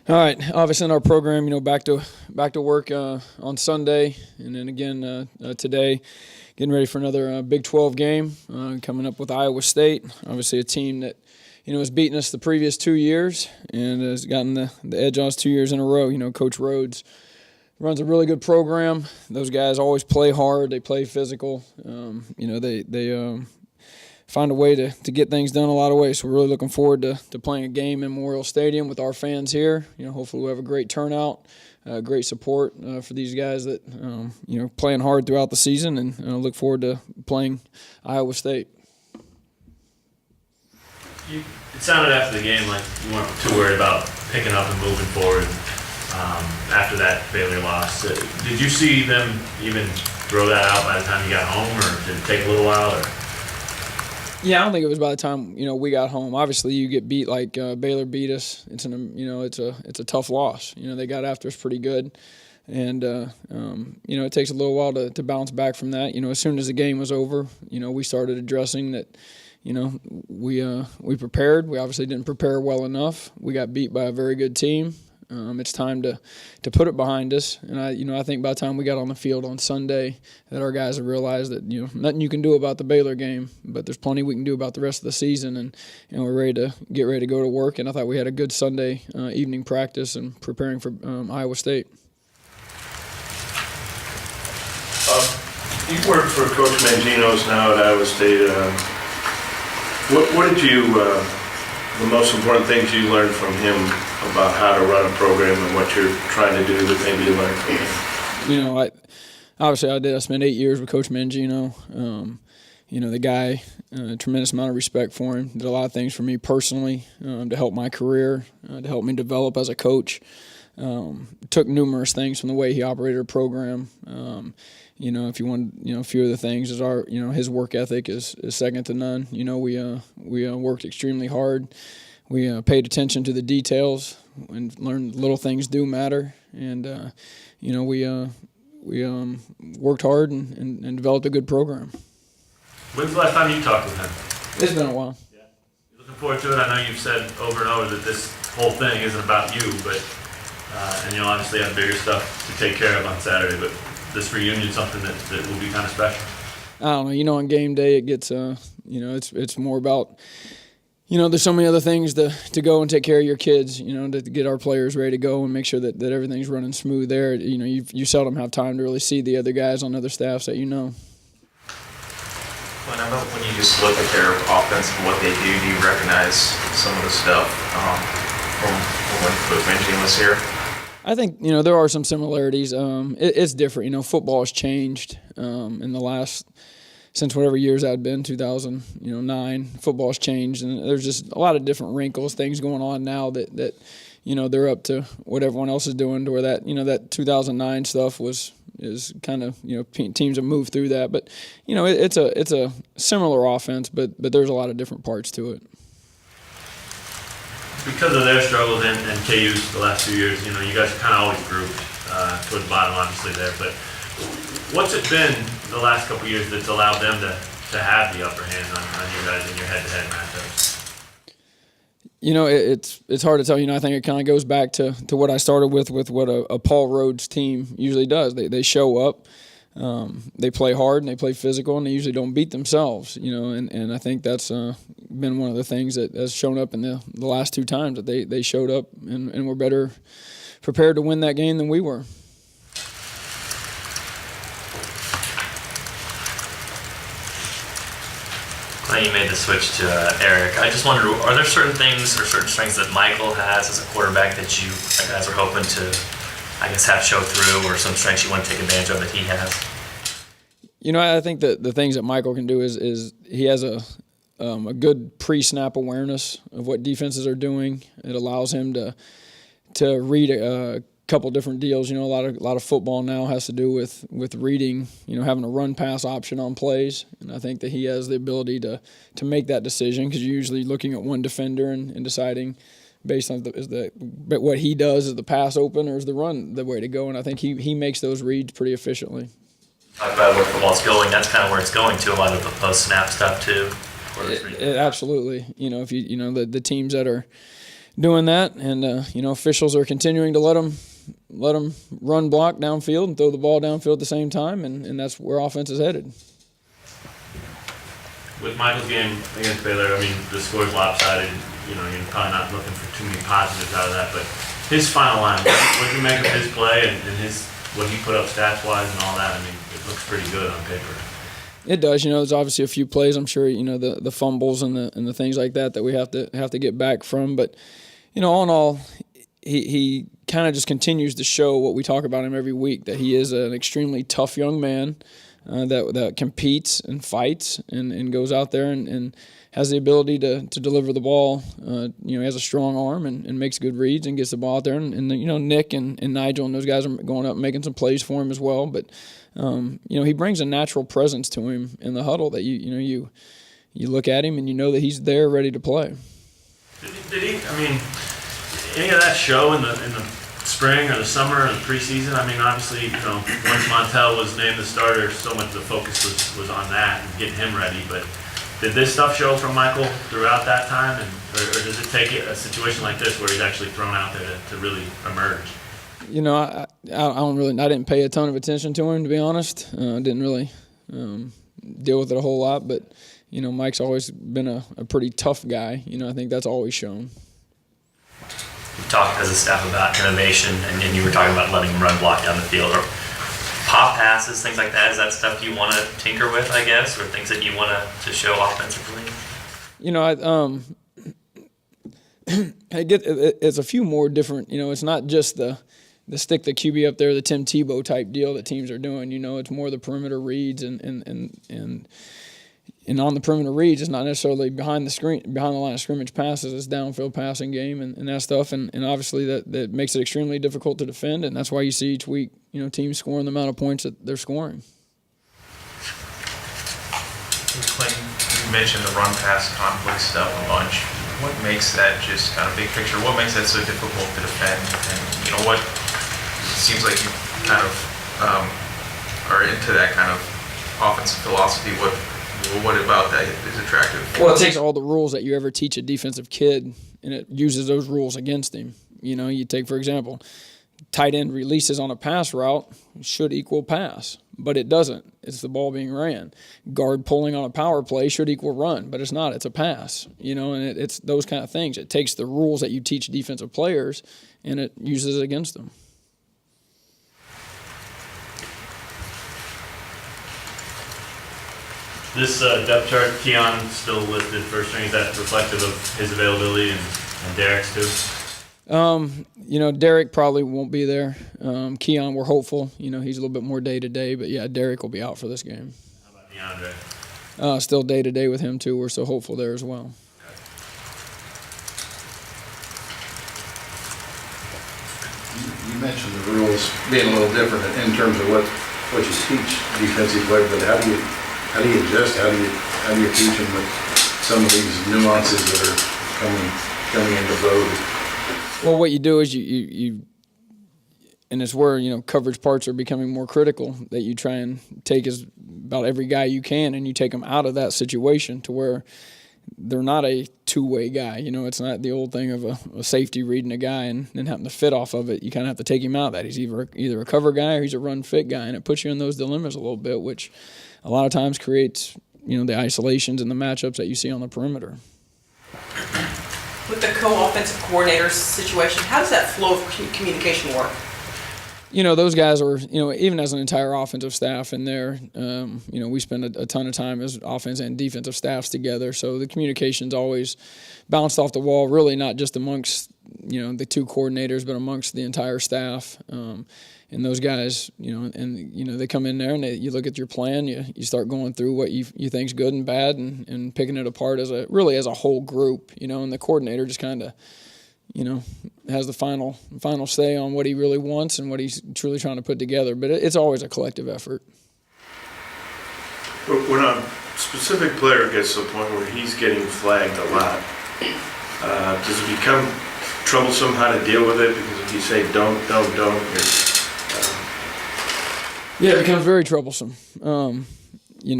All right. Obviously, in our program, back to work on Sunday, and then again today, getting ready for another Big 12 game coming up with Iowa State. Obviously, a team that has beaten us the previous 2 years and has gotten the edge on us 2 years in a row. Coach Rhodes runs a really good program. Those guys always play hard. They play physical. They find a way to get things done a lot of ways. So we're really looking forward to playing a game in Memorial Stadium with our fans here. Hopefully we'll have a great turnout, great support for these guys that, playing hard throughout the season, and look forward to playing Iowa State. It sounded after the game like you weren't too worried about picking up and moving forward after that Baylor loss. Did you see them even throw that out by the time you got home, or did it take a little while? Or? Yeah, I don't think it was by the time we got home. Obviously, you get beat like Baylor beat us. It's a tough loss. They got after us pretty good, and it takes a little while to bounce back from that. As soon as the game was over, we started addressing that. We prepared. We obviously didn't prepare well enough. We got beat by a very good team. It's time to put it behind us. And I think by the time we got on the field on Sunday, that our guys have realized that nothing you can do about the Baylor game, but there's plenty we can do about the rest of the season, and we're ready to go to work. And I thought we had a good Sunday evening practice and preparing for Iowa State. You work for Coach Mangino's now at Iowa State. What did you, the most important things you learned from him about how to run a program and what you're trying to do that maybe you learned from him? I spent 8 years with Coach Mangino. The guy, tremendous amount of respect for him. Did a lot of things for me personally to help my career, to help me develop as a coach. Took numerous things from the way he operated a program. If you want, a few of the things is his work ethic is second to none. We worked extremely hard. We paid attention to the details and learned little things do matter. And, we worked hard and developed a good program. When's the last time you talked with him? It's been a while. Yeah. You looking forward to it? I know you've said over and over that this whole thing isn't about you, but and you'll obviously have bigger stuff to take care of on Saturday, but this reunion is something that will be kind of special. I don't know. On game day it gets, it's more about, there's so many other things to go and take care of your kids, to get our players ready to go and make sure that everything's running smooth there. You seldom have time to really see the other guys on other staffs that When you just look at their offense and what they do you recognize some of the stuff from when Coach Mangino was here? I think, there are some similarities. It's different. Football has changed in the last, since whatever years I'd been, 2009. Football has changed, and there's just a lot of different wrinkles, things going on now that they're up to what everyone else is doing, to where that 2009 stuff is kind of, teams have moved through that. But, it's a similar offense, but there's a lot of different parts to it. Because of their struggles and KU's the last few years, you guys are kind of always grouped toward the bottom, obviously, there. But what's it been the last couple of years that's allowed them to have the upper hand on you guys in your head-to-head matchups? It's hard to tell. I think it kind of goes back to what I started with what a Paul Rhodes team usually does. They show up. They play hard and they play physical, and they usually don't beat themselves, and I think that's been one of the things that has shown up in the last two times that they showed up and were better prepared to win that game than we were. Now you made the switch to Eric. I just wondered, are there certain things or certain strengths that Michael has as a quarterback that you guys are hoping to have show through, or some strengths you want to take advantage of that he has? I think that the things that Michael can do is he has a good pre-snap awareness of what defenses are doing. It allows him to read a couple different deals. A lot of football now has to do with reading, having a run-pass option on plays, and I think that he has the ability to make that decision, because you're usually looking at one defender and deciding based on what he does, is the pass open or is the run the way to go, and I think he makes those reads pretty efficiently. Talk about where football's going. That's kind of where it's going to, a lot of the post-snap stuff too. Absolutely. If the teams that are doing that, and officials are continuing to let them run block downfield and throw the ball downfield at the same time, and that's where offense is headed. With Michael's game against Baylor, I mean, the score's lopsided. You're probably not looking for too many positives out of that, but his final line, what do you make of his play and what he put up stats-wise and all that? I mean, it looks pretty good on paper. It does. There's obviously a few plays. I'm sure the fumbles and the things like that we have to get back from. But all in all, he kind of just continues to show what we talk about him every week, that he is an extremely tough young man that competes and fights and goes out there and has the ability to deliver the ball. He has a strong arm and makes good reads and gets the ball out there. And Nick and Nigel and those guys are going up and making some plays for him as well. But he brings a natural presence to him in the huddle that you look at him and you know that he's there ready to play. Did he? I mean, any of that show in the spring or the summer or the preseason? I mean, obviously, once Montel was named the starter, so much of the focus was on that and getting him ready. But did this stuff show from Michael throughout that time, or does it take a situation like this where he's actually thrown out there to really emerge? I didn't pay a ton of attention to him, to be honest. I didn't really deal with it a whole lot, but Mike's always been a pretty tough guy. I think that's always shown. You talked as a staff about innovation, and you were talking about letting him run block down the field, or pop passes, things like that. Is that stuff you want to tinker with, I guess, or things that you want to show offensively? I get it's a few more different. It's not just the stick the QB up there, the Tim Tebow type deal that teams are doing. It's more the perimeter reads and on the perimeter reads, it's not necessarily behind the line of scrimmage passes. It's downfield passing game and that stuff. And obviously that makes it extremely difficult to defend. And that's why you see each week, teams scoring the amount of points that they're scoring. Clint, you mentioned the run pass conflict stuff a bunch. What makes that, just kind of big picture, what makes that so difficult to defend? And what it seems like you kind of are into that kind of offensive philosophy. What about that is attractive? Well, it takes all the rules that you ever teach a defensive kid, and it uses those rules against him. You take, for example, tight end releases on a pass route should equal pass, but it doesn't. It's the ball being ran. Guard pulling on a power play should equal run, but it's not. It's a pass, and it's those kind of things. It takes the rules that you teach defensive players, and it uses it against them. This depth chart, Keon still listed first string. Is that reflective of his availability and Derek's too? Derek probably won't be there. Keon, we're hopeful. He's a little bit more day-to-day. But, yeah, Derek will be out for this game. How about DeAndre? Still day-to-day with him, too. We're so hopeful there as well. You mentioned the rules being a little different in terms of what you teach defensive players, but how do you adjust? How do you teach them with some of these nuances that are coming into vogue? Well, what you do is you and it's where coverage parts are becoming more critical, that you try and take about every guy you can, and you take them out of that situation to where they're not a two-way guy. It's not the old thing of a safety reading a guy and then having to fit off of it. You kind of have to take him out of that. He's either a cover guy or he's a run-fit guy, and it puts you in those dilemmas a little bit, which a lot of times creates the isolations and the matchups that you see on the perimeter. With the co-offensive coordinator situation, how does that flow of communication work? Those guys are, even as an entire offensive staff in there, we spend a ton of time as offense and defensive staffs together. So the communication's always bounced off the wall, really not just amongst, the two coordinators, but amongst the entire staff. And those guys, they come in there and you look at your plan, you start going through what you think's good and bad and picking it apart as a whole group, and the coordinator just kind of, has the final say on what he really wants and what he's truly trying to put together. But it's always a collective effort. When a specific player gets to the point where he's getting flagged a lot, does it become troublesome how to deal with it? Because if you say don't, yeah, it becomes very troublesome. You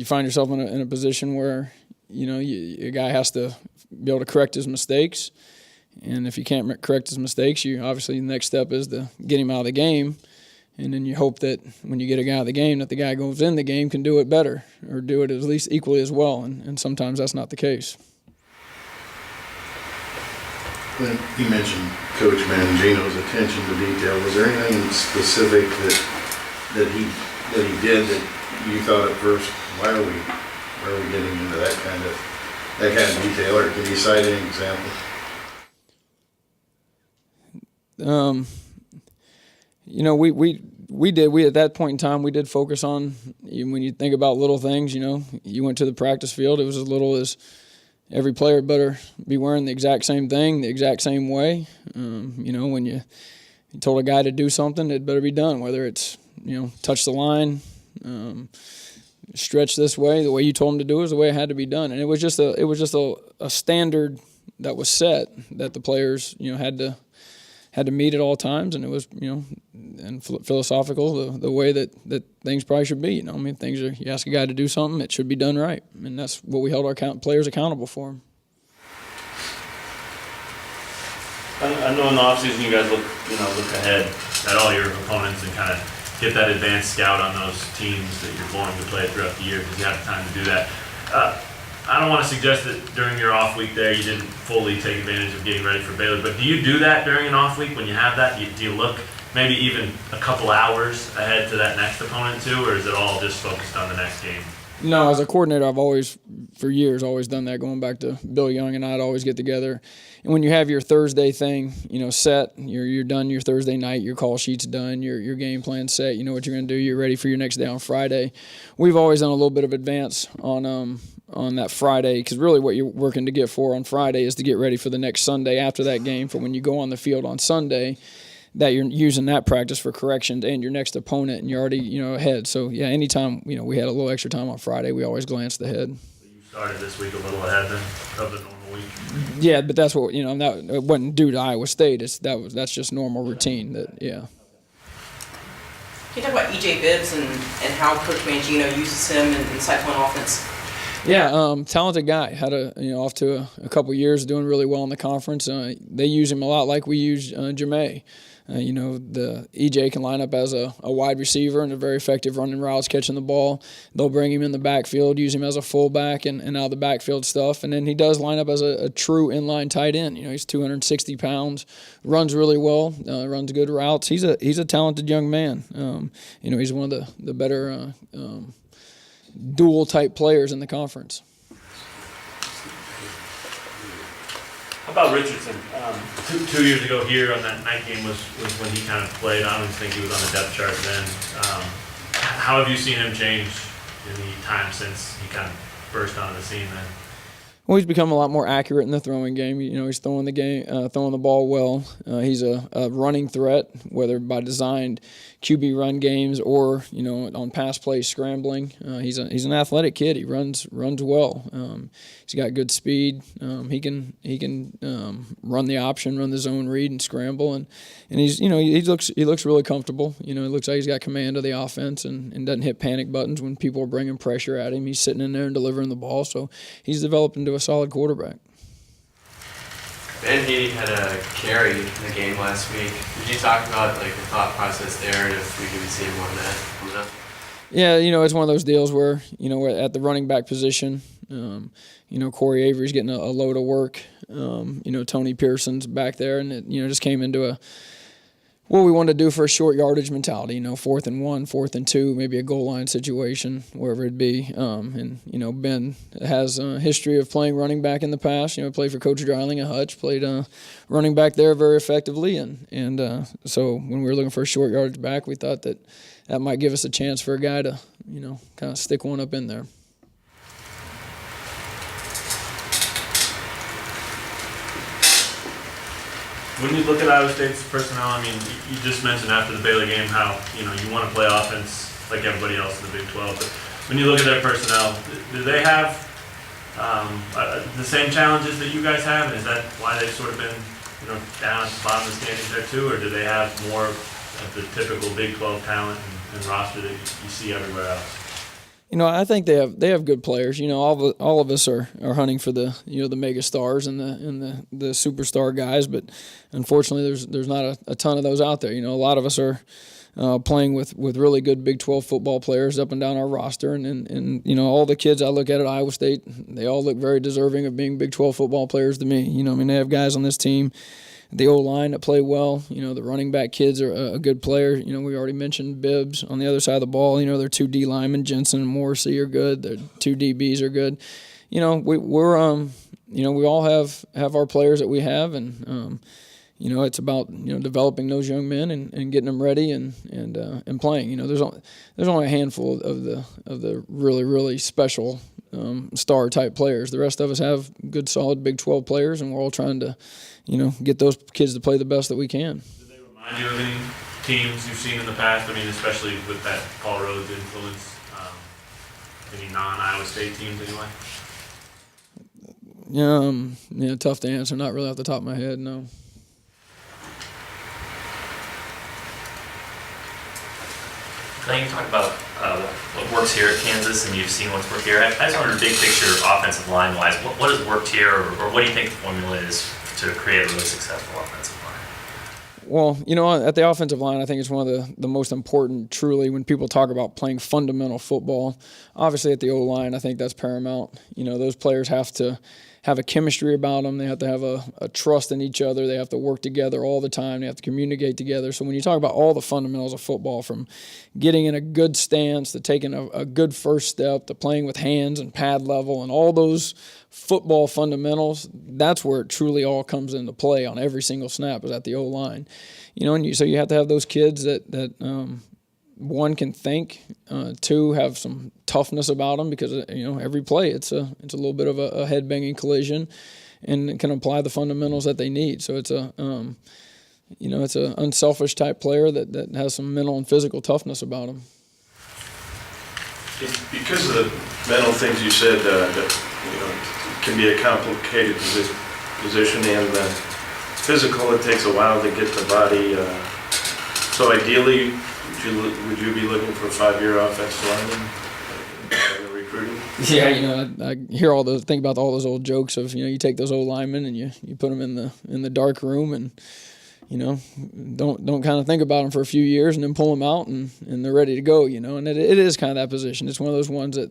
find yourself in a position where a guy has to be able to correct his mistakes. And if you can't correct his mistakes, you obviously the next step is to get him out of the game. And then you hope that when you get a guy out of the game, that the guy goes in the game can do it better or do it at least equally as well. And sometimes that's not the case. Clint, you mentioned Coach Mangino's attention to detail. Was there anything specific that he did that you thought at first, why are we getting into that kind of detail, or can you cite any example? We at that point in time, we did focus on, when you think about little things, you went to the practice field, it was as little as every player better be wearing the exact same thing, the exact same way. When you told a guy to do something, it better be done, whether it's, touch the line, stretch this way, the way you told him to do it is the way it had to be done. And it was just a standard that was set that the players, had to meet at all times, and it was, and philosophical, the way that things probably should be. Things are, you ask a guy to do something, it should be done right, and that's what we held our players accountable for. I know in the offseason you guys look ahead at all your opponents and kind of get that advanced scout on those teams that you're going to play throughout the year because you have time to do that. I don't want to suggest that during your off week there you didn't fully take advantage of getting ready for Baylor, but do you do that during an off week when you have that? Do you look maybe even a couple hours ahead to that next opponent too, or is it all just focused on the next game? No, as a coordinator, I've always, for years, always done that. Going back to Bill Young and I'd always get together, and when you have your Thursday thing, set, you're done your Thursday night, your call sheet's done, your game plan set, you know what you're going to do, you're ready for your next day on Friday. We've always done a little bit of advance on that Friday, because really what you're working to get for on Friday is to get ready for the next Sunday after that game, for when you go on the field on Sunday, that you're using that practice for corrections and your next opponent, and you're already, ahead. So, yeah, anytime, we had a little extra time on Friday, we always glanced ahead. You started this week a little ahead then of the normal week. Yeah, but that's what, that it wasn't due to Iowa State. That's just normal routine. Yeah. Can you talk about E.J. Bibbs and how Coach Mangino uses him in Cyclone offense? Yeah, talented guy. Had off to a couple years doing really well in the conference. They use him a lot like we use Jameis. The EJ can line up as a wide receiver and a very effective running routes, catching the ball. They'll bring him in the backfield, use him as a fullback and out of the backfield stuff. And then he does line up as a true inline tight end. He's 260 pounds, runs really well, runs good routes. He's a talented young man. He's one of the better dual type players in the conference. How about Richardson? 2 years ago here on that night game was when he kind of played. I don't even think he was on the depth chart then. How have you seen him change in the time since he kind of burst onto the scene then? Well, he's become a lot more accurate in the throwing game. He's throwing the ball well. He's a running threat, whether by designed QB run games or on pass plays scrambling. He's an athletic kid. He runs well. He's got good speed. He can run the option, run the zone read, and scramble. And he looks really comfortable. It looks like he's got command of the offense and doesn't hit panic buttons when people are bringing pressure at him. He's sitting in there and delivering the ball. So he's developed into a solid quarterback. Ben Heaney had a carry in the game last week. Did you talk about the thought process there, and if we could see more of that coming up? Yeah, it's one of those deals where at the running back position, Corey Avery's getting a load of work. Tony Pearson's back there, and it just came into what we wanted to do for a short yardage mentality, 4th and 1, 4th and 2, maybe a goal line situation, wherever it be. Ben has a history of playing running back in the past. Played for Coach Dreiling at Hutch, played running back there very effectively. And so when we were looking for a short yardage back, we thought that might give us a chance for a guy to, kind of stick one up in there. When you look at Iowa State's personnel, you just mentioned after the Baylor game how, you want to play offense like everybody else in the Big 12. But when you look at their personnel, do they have the same challenges that you guys have? And is that why they've sort of been, down at the bottom of the standings there too? Or do they have more of the typical Big 12 talent and roster that you see everywhere else? I think they have good players. All of us are hunting for the the mega stars and the superstar guys, but unfortunately there's not a ton of those out there. A lot of us are playing with really good Big 12 football players up and down our roster, and all the kids I look at Iowa State, they all look very deserving of being Big 12 football players to me. They have guys on this team, the O-line that play well. The running back kids are a good player. We already mentioned Bibbs on the other side of the ball. Their 2 D linemen, Jensen and Morrissey, are good. Their 2 DBs are good. We all have our players that we have, and it's about developing those young men and getting them ready and playing. There's only a handful of the really, really special star type players. The rest of us have good, solid Big 12 players, and we're all trying to get those kids to play the best that we can. Do they remind you of any teams you've seen in the past? I mean, especially with that Paul Rhodes influence, any non-Iowa State teams anyway? Tough to answer. Not really off the top of my head, no. Now you talk about what works here at Kansas, and you've seen what's worked here. I just wonder, big picture, offensive line-wise, what has worked here, or what do you think the formula is to create a really successful offensive line? Well, at the offensive line, I think it's one of the most important, truly, when people talk about playing fundamental football. Obviously, at the O-line, I think that's paramount. Those players have to have a chemistry about them. They have to have a trust in each other. They have to work together all the time. They have to communicate together. So when you talk about all the fundamentals of football, from getting in a good stance to taking a good first step to playing with hands and pad level and all those football fundamentals, that's where it truly all comes into play on every single snap, is at the O-line. So you have to have those kids that one, can think, 2, have some toughness about them, because every play it's a little bit of a head banging collision, and can apply the fundamentals that they need. So it's it's an unselfish type player that has some mental and physical toughness about him. Because of the mental things you said, that it can be a complicated position, and the physical, it takes a while to get the body. So ideally, would you be looking for a 5-year offensive lineman in the recruiting? Yeah, I hear think about all those old jokes of, you take those old linemen and you put them in the dark room, and don't kind of think about them for a few years, and then pull them out and they're ready to go. And it is kind of that position. It's one of those ones that,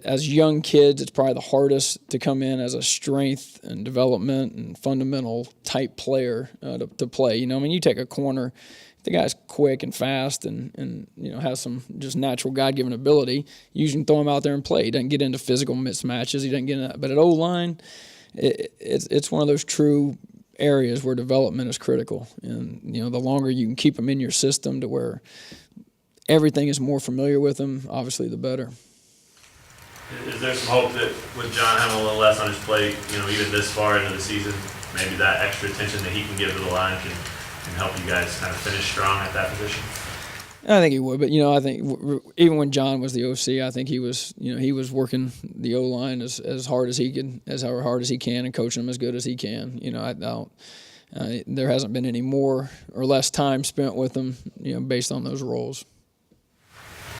as young kids, it's probably the hardest to come in as a strength and development and fundamental type player to play. You take a corner. The guy's quick and fast and has some just natural God-given ability. You can throw him out there and play. He doesn't get into physical mismatches. He doesn't get into that. But at O-line, it's one of those true areas where development is critical. And, the longer you can keep them in your system to where everything is more familiar with them, obviously the better. Is there some hope that with John having a little less on his plate, even this far into the season, maybe that extra attention that he can give to the line can help you guys kind of finish strong at that position? I think he would, but I think even when John was the OC, I think he was working the O-line as hard as he can, as hard as he can, and coaching them as good as he can. There hasn't been any more or less time spent with them, based on those roles.